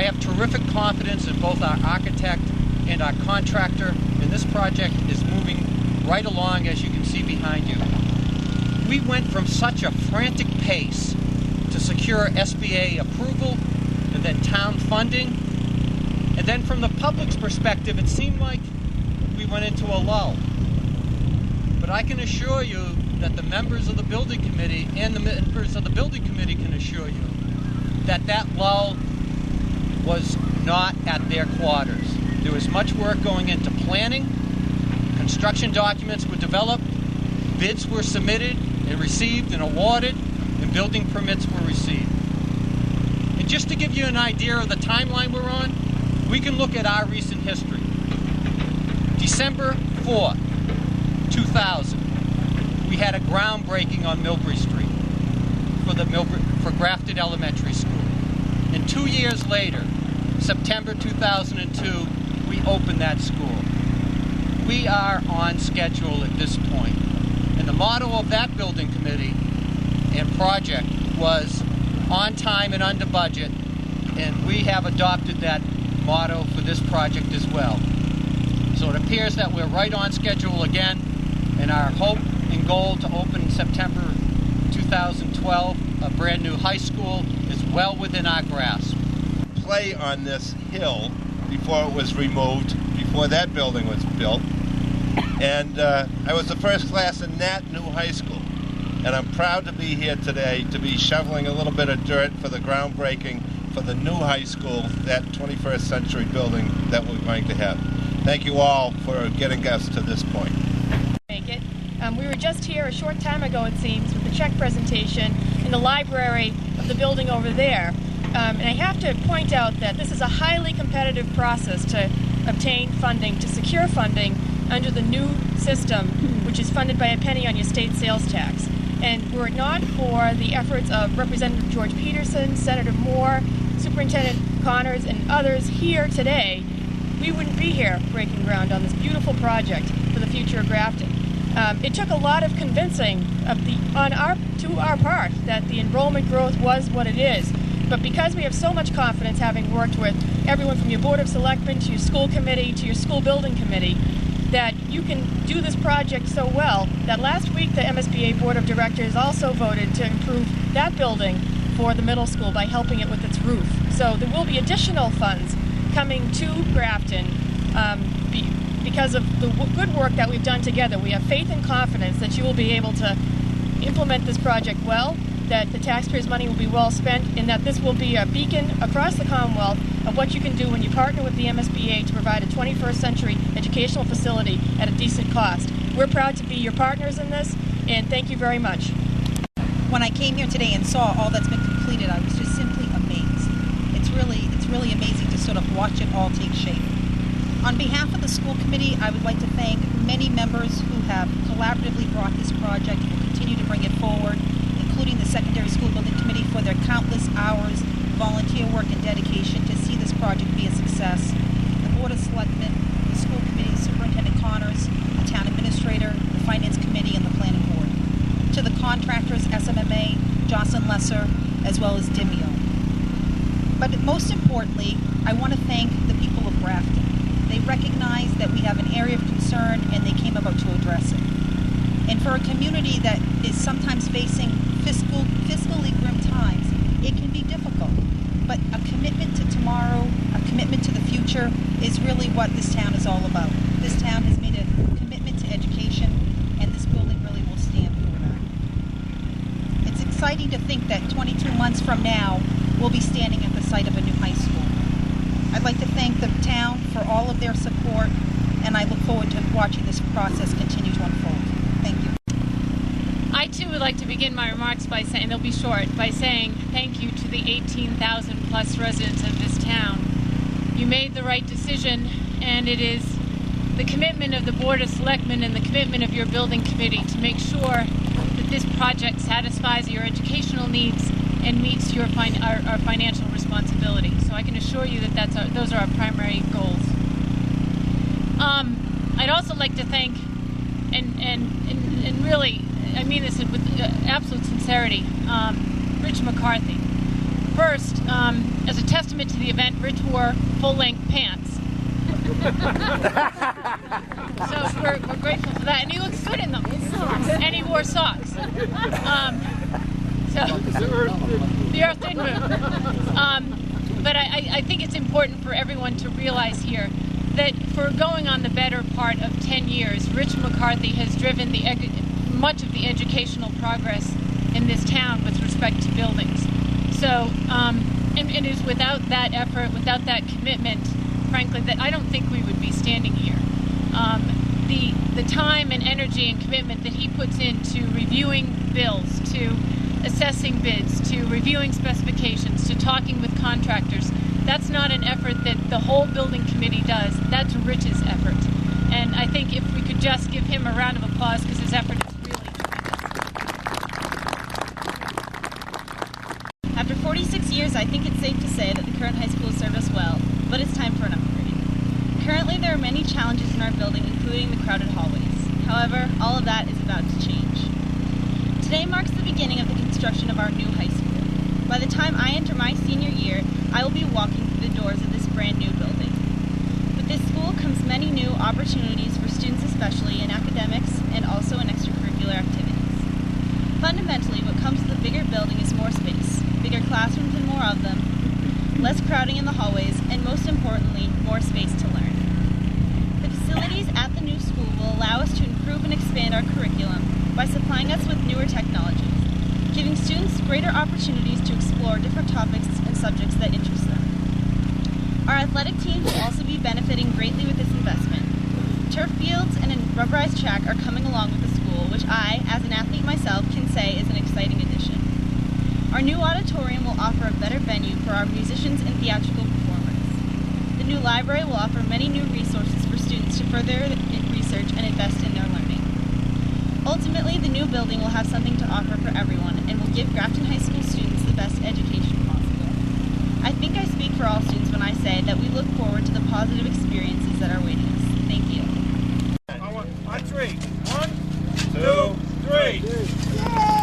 have terrific confidence in both our architect and our contractor, and this project is moving right along, as you can see behind you. We went from such a frantic pace to secure SBA approval and then town funding, and then from the public's perspective, it seemed like we went into a lull. But I can assure you that the members of the building committee and the members of the building committee can assure you that that lull was not at their quarters. There was much work going into planning, construction documents were developed, bids were submitted and received and awarded, and building permits were received. And just to give you an idea of the timeline we're on, we can look at our recent history. December 4, 2000, we had a groundbreaking on Millbury Street for Grafton Elementary School. And 2 years later, September 2002, we opened that school. We are on schedule at this point. And the motto of that building committee and project was on time and under budget, and we have adopted that motto for this project as well. So it appears that we're right on schedule again, and our hope and goal to open in September 2012, a brand new high school, is well within our grasp. Play on this hill before it was removed, before that building was built. And I was the first class in that new high school. And I'm proud to be here today to be shoveling a little bit of dirt for the groundbreaking for the new high school, that 21st century building that we're going to have. Thank you all for getting us to this point. Make it. We were just here a short time ago, it seems, with the check presentation in the library of the building over there. And I have to point out that this is a highly competitive process to obtain funding, to secure funding under the new system, which is funded by a penny on your state sales tax. And were it not for the efforts of Representative George Peterson, Senator Moore, Superintendent Connors, and others here today, we wouldn't be here breaking ground on this beautiful project for the future of Grafton. It took a lot of convincing to our part that the enrollment growth was what it is. But because we have so much confidence, having worked with everyone from your Board of Selectmen to your school committee to your school building committee, that you can do this project so well that last week the MSBA Board of Directors also voted to improve that building for the middle school by helping it with its roof. So there will be additional funds coming to Grafton because of the good work that we've done together. We have faith and confidence that you will be able to implement this project well, that the taxpayers' money will be well spent, and that this will be a beacon across the Commonwealth of what you can do when you partner with the MSBA to provide a 21st century educational facility at a decent cost. We're proud to be your partners in this, and thank you very much. When I came here today and saw all that's been completed, I was just simply amazed. It's really amazing to sort of watch it all take shape. On behalf of the school committee, I would like to thank many members who have collaboratively brought this project and will continue to bring it forward, including the Secondary School Building Committee for their countless hours, volunteer work, and dedication to see this project be a success. The Board of Selectmen, the school committee, Superintendent Connors, the town administrator, the Finance Committee, and the Planning Board. To the contractors, SMMA, Jocelyn Lesser, as well as Dimeo. But most importantly, I want to thank the people of Grafton. They recognize that we have an area of concern, and they came about to address it. And for a community that is sometimes facing fiscally grim times, it can be difficult. But a commitment to tomorrow, a commitment to the future, is really what this town is all about. This town has made a commitment to education, and this building really will stand for that. It's exciting to think that 22 months from now, we'll be standing at the site of a new high school. I'd like to thank the town for all of their support, and I look forward to watching this process continue to unfold. Thank you. I too would like to begin my remarks by saying, and they'll be short, by saying thank you to the 18,000 plus residents of this town. You made the right decision, and it is the commitment of the Board of Selectmen and the commitment of your building committee to make sure that this project satisfies your educational needs and meets your our financial responsibility. So I can assure you that those are our primary goals. I'd also like to thank, and really, I mean this with absolute sincerity, Rich McCarthy First, as a testament to the event, Rich wore full-length pants. So we're grateful for that, and he looks good in them. And he wore socks. So the Earth did move. But I think it's important for everyone to realize here that for going on the better part of 10 years, Rich McCarthy has driven much of the educational progress in this town with respect to buildings. So it is without that effort, without that commitment, frankly, that I don't think we would be standing here. The time and energy and commitment that he puts into reviewing bills, to assessing bids, to reviewing specifications, to talking with contractors, that's not an effort that the whole building committee does. That's Rich's effort. And I think if we could just give him a round of applause, because his effort is really tremendous. After 46 years, I think it's safe to say that the current high school served us well, but it's time for an upgrade. Currently, there are many challenges in our building, including the crowded hallways. However, all of that is about to change. Today marks the beginning of the construction of our new high school. By the time I enter my senior year, I will be walking through the doors of this brand new building. With this school comes many new opportunities for students, especially in academics and also in extracurricular activities. Fundamentally, what comes with a bigger building is more space, bigger classrooms and more of them, less crowding in the hallways, and most importantly, more space to learn. The facilities at the new school will allow us to improve and expand our curriculum by supplying us with newer technologies, giving students greater opportunities to explore different topics and subjects that interest them. Our athletic teams will also be benefiting greatly with this investment. Turf fields and a rubberized track are coming along with the school, which I, as an athlete myself, can say is an exciting addition. Our new auditorium will offer a better venue for our musicians and theatrical performers. The new library will offer many new resources for students to further research and invest in their learning. Ultimately, the new building will have something to offer for everyone and will give Grafton High School students the best education possible. I think I speak for all students when I say that we look forward to the positive experiences that are awaiting us. Thank you. On three. 1, 2, 3.